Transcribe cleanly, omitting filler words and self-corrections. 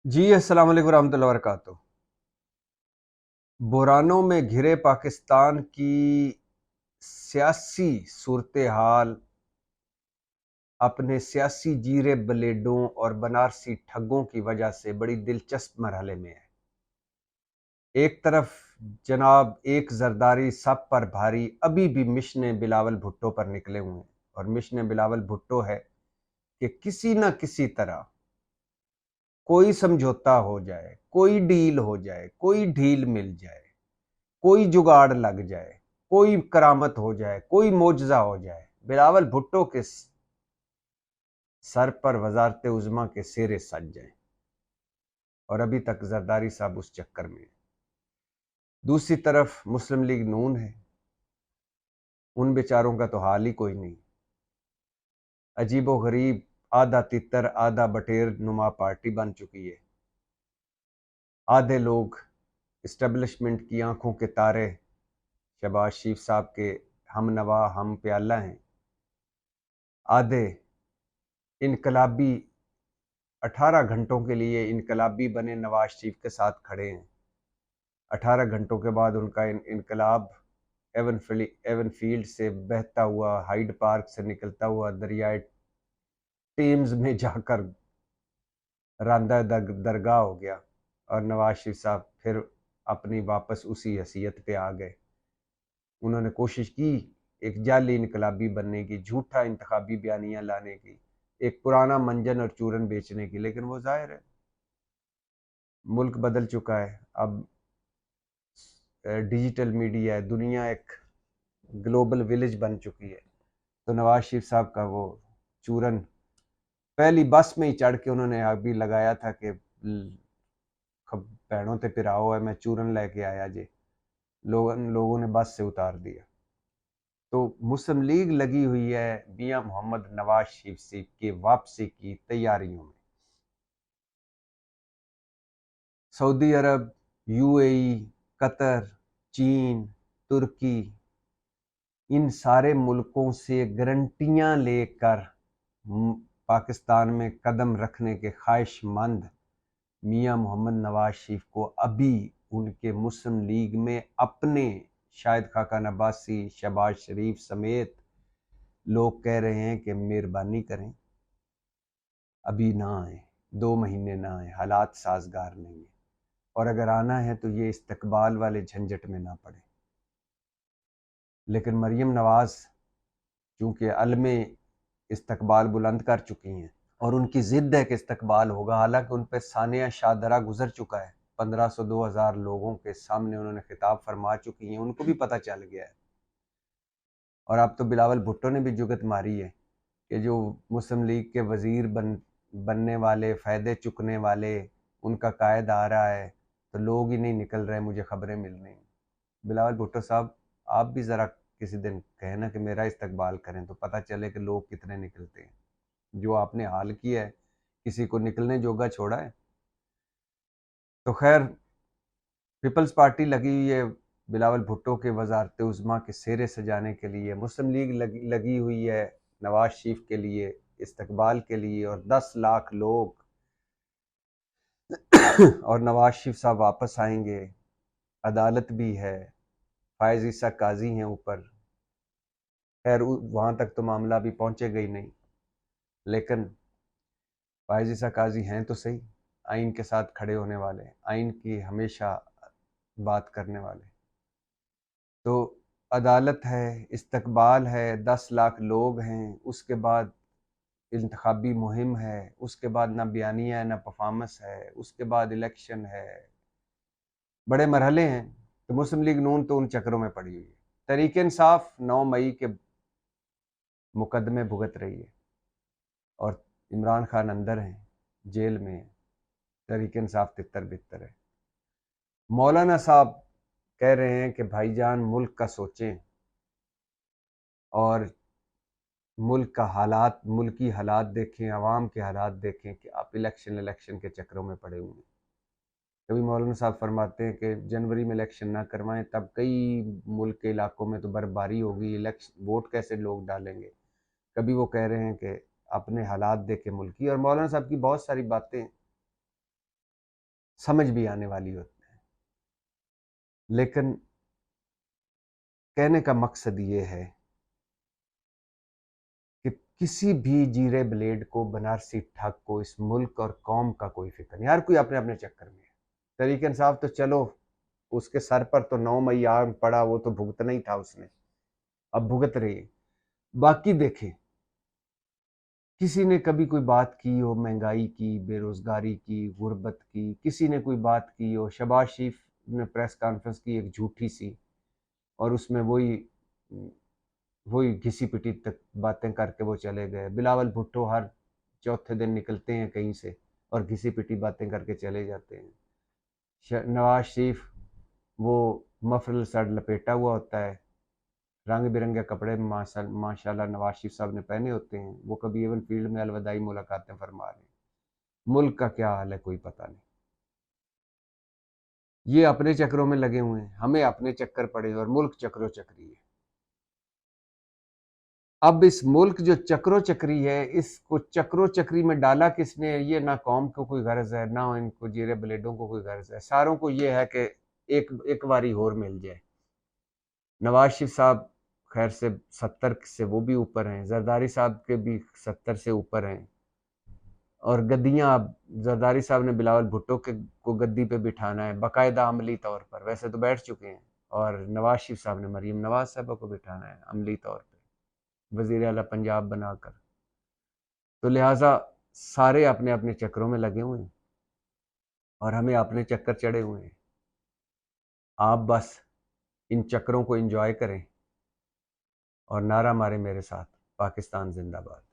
जी अस्सलाम वालेकुम रहमतुल्लाहि व बरकातुहू। बुरानों में घिरे पाकिस्तान की सियासी सूरत हाल अपने सियासी जीरे ब्लेडों और बनारसी ठगों की वजह से बड़ी दिलचस्प मरहले में है। एक तरफ जनाब एक जरदारी सब पर भारी अभी भी मिशन बिलावल भुट्टो पर निकले हुए हैं, और मिशन बिलावल भुट्टो है कि किसी न किसी तरह कोई समझौता हो जाए, कोई डील हो जाए, कोई ढील मिल जाए, कोई जुगाड़ लग जाए, कोई करामत हो जाए, कोई मोजज़ा हो जाए, बिलावल भुट्टो के सर पर वजारत उज़्मा के सेरे सज जाएं। और अभी तक जरदारी साहब उस चक्कर में। दूसरी तरफ मुस्लिम लीग नून है, उन बेचारों का तो हाल ही कोई नहीं। अजीबो गरीब आधा तितर आधा बटेर नुमा पार्टी बन चुकी है। आधे लोग इस्टेब्लिशमेंट की आंखों के तारे शहबाज शरीफ साहब के हम नवा हम प्याला हैं। आधे इनकलाबी 18 घंटों के लिए इनकलाबी बने नवाज शरीफ के साथ खड़े हैं। 18 घंटों के बाद उनका इनकलाब एवन फील्ड से बहता हुआ, हाइड पार्क से निकलता हुआ दरियाए टेम्स में जाकर रांदा दरगाह हो गया, और नवाज शरीफ साहब फिर अपनी वापस उसी हैसियत पे आ गए। उन्होंने कोशिश की एक जाली इनकलाबी बनने की, झूठा इंतखाबी बयानियां लाने की, एक पुराना मंजन और चूरन बेचने की, लेकिन वो जाहिर है मुल्क बदल चुका है। अब डिजिटल मीडिया है, दुनिया एक ग्लोबल विलेज बन चुकी है। तो नवाज शरीफ साहब का वो चूरन पहली बस में ही चढ़ के उन्होंने अभी लगाया था कि भैनों ते पिराओ है, मैं चूरन लेके आया जी। लोगों ने बस से उतार दिया। तो मुस्लिम लीग लगी हुई है मियां मोहम्मद नवाज शरीफ से की वापसी की तैयारियों में। सऊदी अरब, यूएई, कतर, चीन, तुर्की, इन सारे मुल्कों से गारंटियां लेकर पाकिस्तान में कदम रखने के ख्वाहिशमंद मियां मोहम्मद नवाज शरीफ को अभी उनके मुस्लिम लीग में अपने शाहिद खाकान अब्बासी, शहबाज शरीफ समेत लोग कह रहे हैं कि मेहरबानी करें, अभी ना आए, 2 महीने ना आए, हालात साजगार नहीं है, और अगर आना है तो ये इस्तकबाल वाले झंझट में ना पड़े। लेकिन मरियम नवाज चूँकि अलमे इस्तकबाल बुलंद कर चुकी हैं और उनकी ज़िद है कि इस्तकबाल होगा, हालांकि उन पर सानिया शाहदरा गुजर चुका है। 1500-2000 लोगों के सामने उन्होंने खिताब फरमा चुकी हैं, उनको भी पता चल गया है। और अब तो बिलावल भुट्टो ने भी जुगत मारी है कि जो मुस्लिम लीग के वज़ीर बनने वाले, फ़ायदे चुकने वाले, उनका कायद आ रहा है, तो लोग ही नहीं निकल रहे, मुझे खबरें मिल रही हैं। बिलावल भुट्टो साहब, आप भी ज़रा किसी दिन कहें ना कि मेरा इस्तकबाल करें, तो पता चले कि लोग कितने निकलते हैं। जो आपने हाल किया है, किसी को निकलने जोगा छोड़ा है। तो खैर, पीपल्स पार्टी लगी हुई है बिलावल भुट्टो के वजारत उज़्मा के सेरे सजाने के लिए। मुस्लिम लीग लगी हुई है नवाज शरीफ के लिए, इस्तकबाल के लिए, और 10 लाख लोग और नवाज शरीफ साहब वापस आएंगे। अदालत भी है, फायज ईसा काजी हैं ऊपर। खैर वहाँ तक तो मामला अभी पहुँचेगा ही नहीं, लेकिन फायज ईसा काजी हैं तो सही, आइन के साथ खड़े होने वाले, आइन की हमेशा बात करने वाले। तो अदालत है, इस्तकबाल है, 10 लाख लोग हैं, उसके बाद इंतखाबी मुहिम है, उसके बाद ना बयानिया है ना परफॉर्मेंस है, उसके बाद इलेक्शन है, बड़े मरहले हैं। तो मुस्लिम लीग नून तो उन चक्रों में पड़ी हुई है। तहरीक इंसाफ 9 मई के मुकदमे भुगत रही है, और इमरान खान अंदर हैं, जेल में है। तहरीक इंसाफ तितर बितर है। मौलाना साहब कह रहे हैं कि भाईजान मुल्क का सोचें और मुल्क का हालात, मुल्की हालात देखें, आवाम के हालात देखें कि आप इलेक्शन के चक्रों में पड़े हुए हैं। कभी मौलाना साहब फरमाते हैं कि जनवरी में इलेक्शन ना करवाएं, तब कई मुल्क के इलाकों में तो बर्फबारी होगी, इलेक्शन वोट कैसे लोग डालेंगे। कभी वो कह रहे हैं कि अपने हालात देखें मुल्क की, और मौलाना साहब की बहुत सारी बातें समझ भी आने वाली होती है। लेकिन कहने का मकसद ये है कि किसी भी जीरे ब्लेड को, बनारसी ठग को, इस मुल्क और कौम का कोई फिक्र नहीं। हर कोई अपने अपने चक्कर में है। तरीक इंसाफ तो चलो, उसके सर पर तो 9 मई आग पड़ा, वो तो भुगतना ही था उसने, अब भुगत रही है। बाकी देखें, किसी ने कभी कोई बात की हो महंगाई की, बेरोजगारी की, गुर्बत की, किसी ने कोई बात की हो, शहबाज शरीफ ने प्रेस कॉन्फ्रेंस की एक झूठी सी, और उसमें वही वही घिसी पिटी तक बातें करके वो चले गए। बिलावल भुट्टो हर चौथे दिन निकलते हैं कहीं से और घिसी पिटी बातें करके चले जाते हैं। नवाज शरीफ वो मफरल सर लपेटा हुआ होता है, रंग बिरंगे कपड़े माशाल्लाह नवाज शरीफ साहब ने पहने होते हैं, वो कभी इवन फील्ड में अलविदाई मुलाकातें फरमा रहे हैं। मुल्क का क्या हाल है कोई पता नहीं। ये अपने चक्रों में लगे हुए हैं, हमें अपने चक्कर पड़े और मुल्क चक्रो चक्री है। अब इस मुल्क जो चक्रो चक्री है, इसको चक्रो चक्री में डाला किसने? ये ना कौम को कोई गर्ज है, ना इनको जीरे ब्लेडों को कोई गर्ज है। सारों को ये है कि एक बारी और मिल जाए। नवाज शरीफ साहब खैर से 70 से वो भी ऊपर हैं, जरदारी साहब के भी 70 से ऊपर हैं, और गद्दियां अब जरदारी साहब ने बिलावल भुट्टो के को गद्दी पे बिठाना है बाकायदा अमली तौर पर, वैसे तो बैठ चुके हैं, और नवाज शरीफ साहब ने मरीम नवाज साहब को बिठाना है अमली तौर पे वजीर आला पंजाब बनाकर। तो लिहाजा सारे अपने अपने चक्रों में लगे हुए हैं और हमें अपने चक्कर चढ़े हुए हैं। आप बस इन चक्रों को एंजॉय करें और नारा मारे मेरे साथ, पाकिस्तान जिंदाबाद।